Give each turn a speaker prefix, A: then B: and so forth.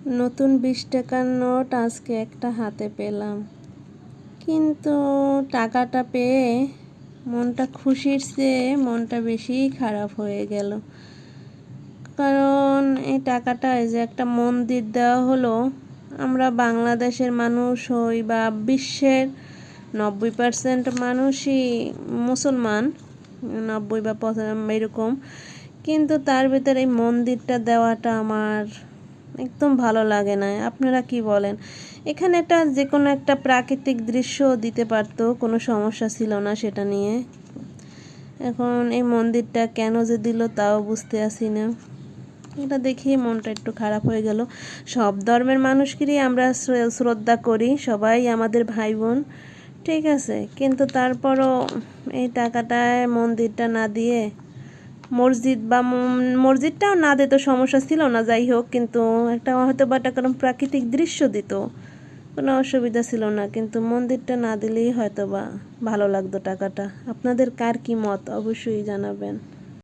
A: নতুন 20 টাকার নোট আজকে একটা হাতে পেলাম, কিন্তু টাকাটা পেয়ে মনটা খুশির চেয়ে মনটা বেশি খারাপ হয়ে গেল। কারণ এই টাকাটা এই যে একটা মন্দির দেওয়া হলো, আমরা বাংলাদেশের মানুষ হই বা বিশ্বের 90% মানুষই মুসলমান, 90 বা 95 এরকম, কিন্তু তার ভিতরে এই মন্দিরটা দেওয়াটা আমার একদম ভালো লাগে না। আপনারা কি বলেন? এখানে একটা যে কোনো একটা প্রাকৃতিক দৃশ্য দিতে পারতো, কোনো সমস্যা ছিল না সেটা নিয়ে। এখন এই মন্দিরটা কেন যে দিল তাও বুঝতে আসি না। এটা দেখে মনটা একটু খারাপ হয়ে গেল। সব ধর্মের মানুষকেই আমরা শ্রদ্ধা করি, সবাই আমাদের ভাই বোন, ঠিক আছে, কিন্তু তারপরও এই টাকাটায় মন্দিরটা না দিয়ে মসজিদ বা মসজিদটাও না দিত, সমস্যা ছিল না, যাই হোক, কিন্তু একটা হয়তো বা একটা কোনো প্রাকৃতিক দৃশ্য দিত, কোনো অসুবিধা ছিল না, কিন্তু মন্দিরটা না দিলেই হয়তো বা ভালো লাগতো টাকাটা। আপনাদের কার কি মত অবশ্যই জানাবেন।